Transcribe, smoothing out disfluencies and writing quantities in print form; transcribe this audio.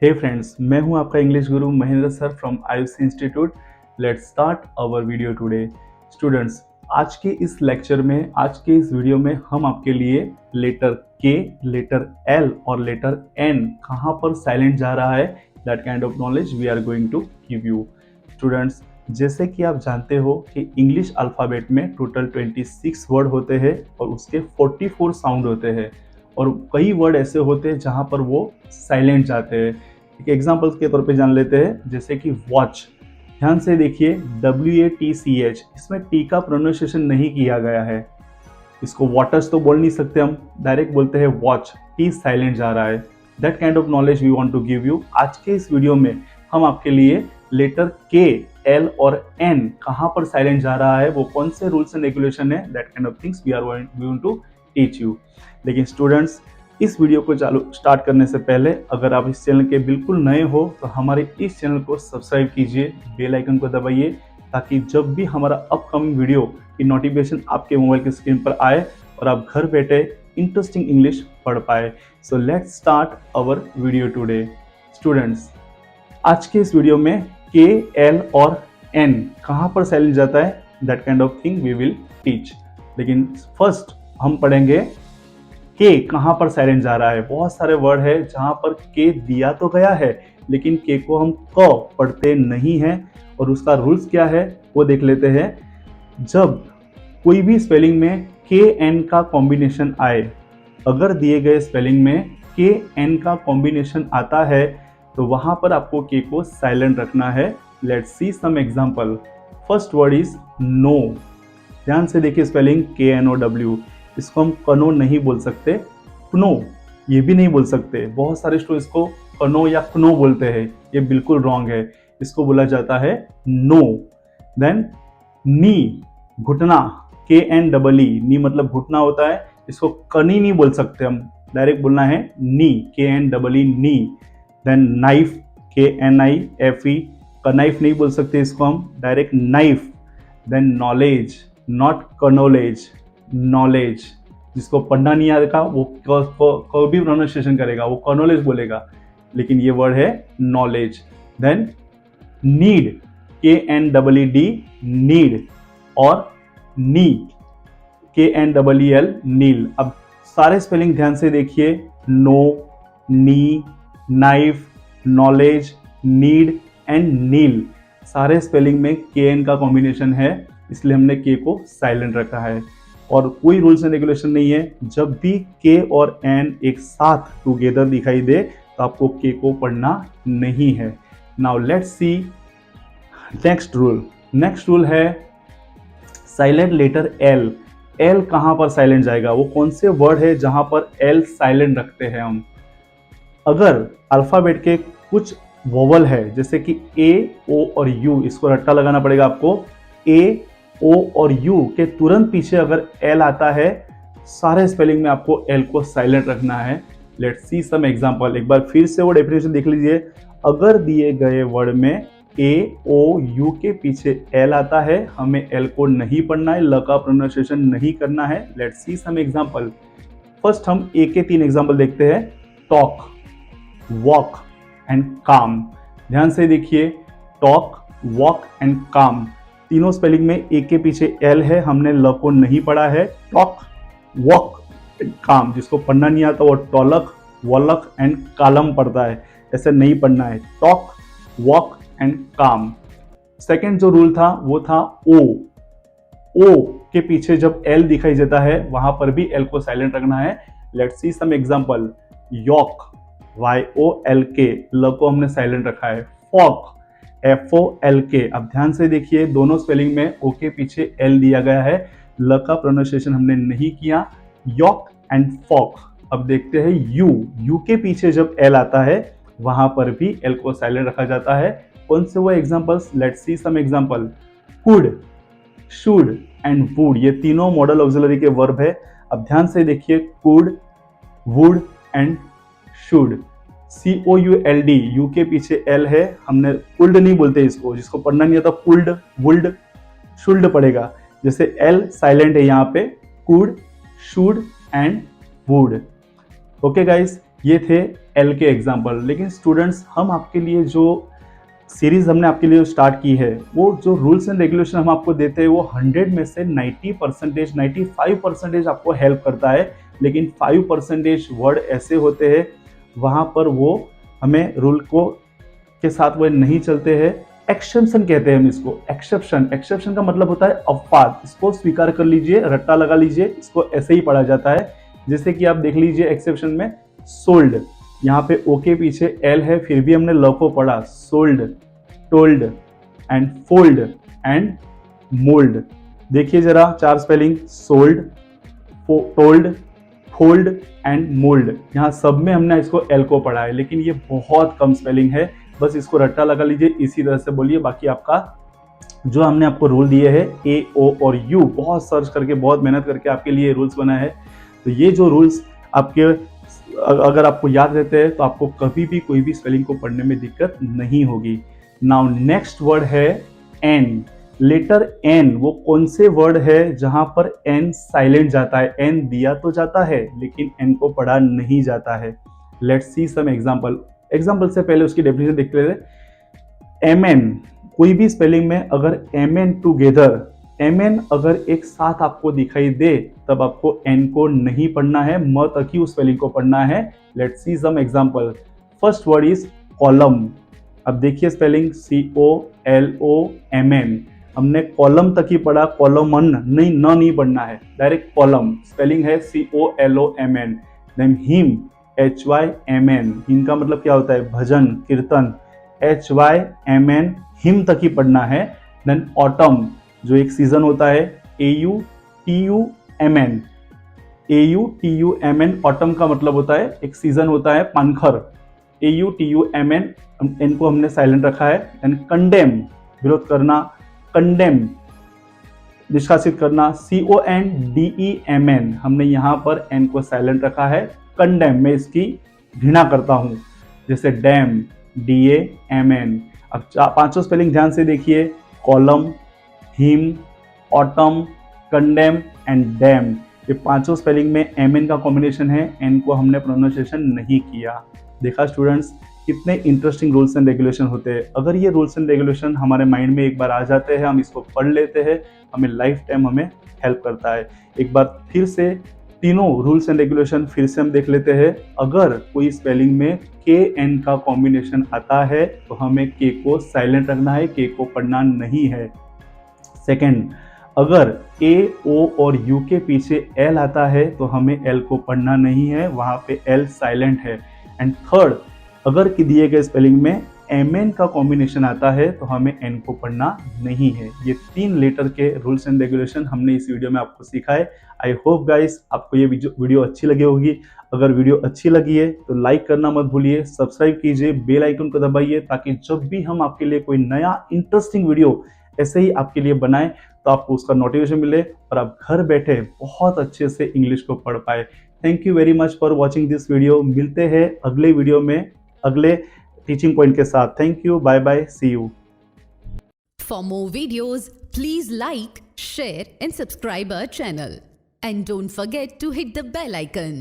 हे friends, मैं हूं आपका English Guru Mahendra sir from Ayush institute. Let's start our video today. Students, आज के इस लेक्चर में, आज के इस वीडियो में हम आपके लिए लेटर के, लेटर एल और लेटर एन कहां पर साइलेंट जा रहा है, that kind of knowledge we are going to give you. Students, जैसे कि आप जानते हो कि इंग्लिश अल्फ़ाबेट में टोटल 26 वर्ड होते हैं और उसके 44 साउंड होते हैं और कई वर्ड ऐसे होते हैं जहां पर वो साइलेंट जाते हैं। एक एग्जांपल के तौर पे जान लेते हैं, जैसे कि वॉच। ध्यान से देखिए, WATCH, इसमें टी का प्रोनाउंसिएशन नहीं किया गया है। इसको वाटर्स तो बोल नहीं सकते, हम डायरेक्ट बोलते हैं वॉच, टी साइलेंट जा रहा है। That kind of knowledge we want to give you. आज के इस वीडियो में हम आपके लिए लेटर के, एल और एन कहां पर साइलेंट जा रहा है, वो कौन से रूल्स एंड रेगुलेशन है, that kind of things we are going to teach you. लेकिन स्टूडेंट्स, इस वीडियो को स्टार्ट करने से पहले अगर आप इस चैनल के बिल्कुल नए हो तो हमारे इस चैनल को सब्सक्राइब कीजिए, बेल आइकन को दबाइए, ताकि जब भी हमारा अपकमिंग वीडियो की नोटिफिकेशन आपके मोबाइल की स्क्रीन पर आए और आप घर बैठे इंटरेस्टिंग इंग्लिश पढ़ पाए। So let's start our video today. Students, आज के इस वीडियो में के, एल और एन कहां पर साइलेंट जाता है, that kind of thing we will teach. लेकिन फर्स्ट हम पढ़ेंगे के कहां पर साइलेंट जा रहा है। बहुत सारे वर्ड है जहां पर के दिया तो गया है, लेकिन के को हम क पढ़ते नहीं हैं और उसका रूल्स क्या है वो देख लेते हैं। जब कोई भी स्पेलिंग में के एन का कॉम्बिनेशन आए, अगर दिए गए स्पेलिंग में के एन का कॉम्बिनेशन आता है तो वहां पर आपको के को साइलेंट रखना है। Let's see some example. First word is know. ध्यान से देखिए स्पेलिंग KNOW। इसको हम कनो नहीं बोल सकते, कनो ये भी नहीं बोल सकते। बहुत सारे स्टूडेंट इसको कनो या कनो बोलते हैं, ये बिल्कुल रॉन्ग है। इसको बोला जाता है नो। देन नी, घुटना, KNEE, नी मतलब घुटना होता है। इसको कनी नहीं बोल सकते, हम डायरेक्ट बोलना है knee, KNEE, knee. Then knife, KNIFE, knife नहीं बोल सकते, इसको हम direct knife. Then knowledge, not knowledge, knowledge. जिसको पढ़ना नहीं आएगा वो को भी प्रोनाउंसिएशन करेगा, वो कनोलेज बोलेगा, लेकिन ये वर्ड है knowledge. Then knead, KNEED, knead और नी, KNEEL, नील। अब सारे स्पेलिंग ध्यान से देखिए, know, knee, knife, knowledge, knead and kneel, सारे स्पेलिंग में KN का कॉम्बिनेशन है, इसलिए हमने के को साइलेंट रखा है। और कोई रूल्स एंड रेगुलेशन नहीं है, जब भी के और एन एक साथ टुगेदर दिखाई दे तो आपको के को पढ़ना नहीं है। Now let's see next rule. Next rule है साइलेंट लेटर एल। एल कहां पर साइलेंट जाएगा, वो कौन से वर्ड है जहां पर एल साइलेंट रखते हैं हम। अगर अल्फाबेट के कुछ वोवल है, जैसे कि ए, ओ और यू, इसको रट्टा लगाना पड़ेगा आपको। ए, ओ और यू के तुरंत पीछे अगर एल आता है, सारे स्पेलिंग में आपको एल को साइलेंट रखना है। Let's see some example. एक बार फिर से वो डेफिनेशन देख लीजिए। अगर दिए गए वर्ड में ए, ओ, यू के पीछे एल आता है, हमें एल को नहीं पढ़ना है, ल का प्रोनाउंसिएशन नहीं करना है। Let's see some example. First हम ए के 3 एग्जांपल देखते हैं। टॉक, वॉक एंड काम। ध्यान से देखिए, टॉक, वॉक एंड काम, तीनों स्पेलिंग में ए के पीछे एल है, हमने ल को नहीं पढ़ा है। टॉक, वॉक एंड काम, जिसको पढ़ना नहीं आता वो टॉलक, वॉलक एंड कालम पढ़ता है, ऐसे नहीं पढ़ना है। टॉक, वॉक एंड काम। सेकेंड जो रूल था वो था ओ। ओ के पीछे जब एल दिखाई देता है वहां पर भी एल को साइलेंट रखना है। Let's see some example. York, YOLK, ल को हमने साइलेंट रखा है। Fock, FOLK। अब ध्यान से देखिए, दोनों स्पेलिंग में ओ के पीछे एल दिया गया है, ल का प्रोनाउंसिएशन हमने नहीं किया। Yolk and folk. अब देखते हैं यू। यू के पीछे जब एल आता है वहां पर भी एल को साइलेंट रखा जाता है। कौन से वो examples, let's see some example. Could, should and would, ये तीनों मॉडल ऑक्सिलरी के वर्ब है। अब ध्यान से देखिए, could, would and should. COULD, you के पीछे एल है, हमने पुल्ड नहीं बोलते इसको, जिसको पढ़ना नहीं आता पुल्ड, वुल्ड, शुल्ड पड़ेगा। जैसे एल साइलेंट है यहाँ पे, could, should and would. Okay guys, ये थे एल के एग्जाम्पल। लेकिन स्टूडेंट्स, हम आपके लिए जो सीरीज हमने आपके लिए स्टार्ट की है, वो जो रूल्स एंड रेगुलेशन हम आपको देते हैं वो 100 में से 90%, 95% आपको हेल्प करता है। लेकिन 5% वर्ड ऐसे होते हैं वहाँ पर वो हमें रूल को के साथ वो नहीं चलते हैं। एक्सेप्शन कहते हैं हम इसको, एक्सेप्शन। एक्सेप्शन का मतलब होता है अपवाद। इसको स्वीकार कर लीजिए, रट्टा लगा लीजिए, इसको ऐसे ही पढ़ा जाता है। जैसे कि आप देख लीजिए एक्सेप्शन में सोल्ड, यहाँ पे ओ के पीछे एल है, फिर भी हमने ल को पढ़ा। Sold, told and fold and mould. देखिए जरा चार spelling, sold, told, fold and mould. यहाँ सब में हमने इसको एल को पढ़ा है, लेकिन ये बहुत कम स्पेलिंग है। बस इसको रट्टा लगा लीजिए, इसी तरह से बोलिए। बाकी आपका जो हमने आपको रूल दिए हैं ए, ओ और यू, बहुत सर्च करके, बहुत मेहनत करके आपके लिए रूल्स बनाए हैं। तो ये जो रूल्स आपके अगर आपको याद रहते हैं तो आपको कभी भी कोई भी स्पेलिंग को पढ़ने में दिक्कत नहीं होगी। नाउ नेक्स्ट वर्ड है एन। लेटर एन वो कौन से वर्ड है जहां पर एन साइलेंट जाता है? एन दिया तो जाता है लेकिन एन को पढ़ा नहीं जाता है। Let's see some example. Example से पहले उसकी डेफिनेशन देखते हैं। एम एन, कोई भी स्पेलिंग में अगर M N together, M N अगर एक साथ आपको दिखाई दे तब आपको एन को नहीं पढ़ना है, म तक ही उस स्पेलिंग को पढ़ना है। Let's see some example. First word is column. अब देखिए स्पेलिंग COLOMN। हमने कॉलम तक ही पढ़ा, कॉलमन नहीं पढ़ना है, डायरेक्ट कॉलम। स्पेलिंग है COLOMN। Than him, HYMN। Him का मतलब क्या होता है? भजन, कीर्तन। HYMN, हिम तक ही पढ़ना है। देन ऑटम, जो एक सीजन होता है, AUTUMN। AUTUMN, ऑटम का मतलब होता है एक सीजन होता है, पानखर। AUTUMN, इनको हमने साइलेंट रखा है। एंड कंडेम, विरोध करना, कंडेम, निष्कासित करना, CONDEMN, हमने यहाँ पर एन को साइलेंट रखा है। कंडेम, मैं इसकी घृणा करता हूँ। जैसे डैम, DAMN। अब पांचों स्पेलिंग ध्यान से देखिए। Column, him, autumn, condemn and dam. ये पांचों स्पेलिंग में MN का कॉम्बिनेशन है, एन को हमने प्रोनाउंसिएशन नहीं किया। देखा स्टूडेंट्स, कितने इंटरेस्टिंग रूल्स एंड रेगुलेशन होते हैं। अगर ये रूल्स एंड रेगुलेशन हमारे माइंड में एक बार आ जाते हैं, हम इसको पढ़ लेते हैं, हमें लाइफ टाइम हमें हेल्प करता है। एक बार फिर से तीनों रूल्स एंड रेगुलेशन फिर से हम देख लेते हैं। अगर कोई स्पेलिंग में KN का कॉम्बिनेशन आता है तो हमें K को साइलेंट रखना है, K को पढ़ना नहीं है। सेकेंड, अगर A, O और U के पीछे L आता है तो हमें L को पढ़ना नहीं है, वहाँ पे L साइलेंट है। एंड थर्ड, अगर कि दिए गए स्पेलिंग में MN का कॉम्बिनेशन आता है तो हमें N को पढ़ना नहीं है। ये 3 लेटर के रूल्स एंड रेगुलेशन हमने इस वीडियो में आपको सिखाए। आई होप गाइस आपको ये वीडियो अच्छी लगी होगी। अगर वीडियो अच्छी लगी है तो लाइक करना मत भूलिए, सब्सक्राइब कीजिए, बेल आइकन को दबाइए, ताकि जब भी हम आपके लिए कोई नया इंटरेस्टिंग वीडियो ऐसे ही आपके लिए बनाएं तो आपको उसका नोटिफिकेशन मिले और आप घर बैठे बहुत अच्छे से इंग्लिश को पढ़ पाए। Thank you very much for watching this video. मिलते हैं अगले वीडियो में अगले टीचिंग पॉइंट के साथ। Thank you, bye bye, see you. For more videos, please like, share and subscribe our channel. And don't forget to hit the bell icon.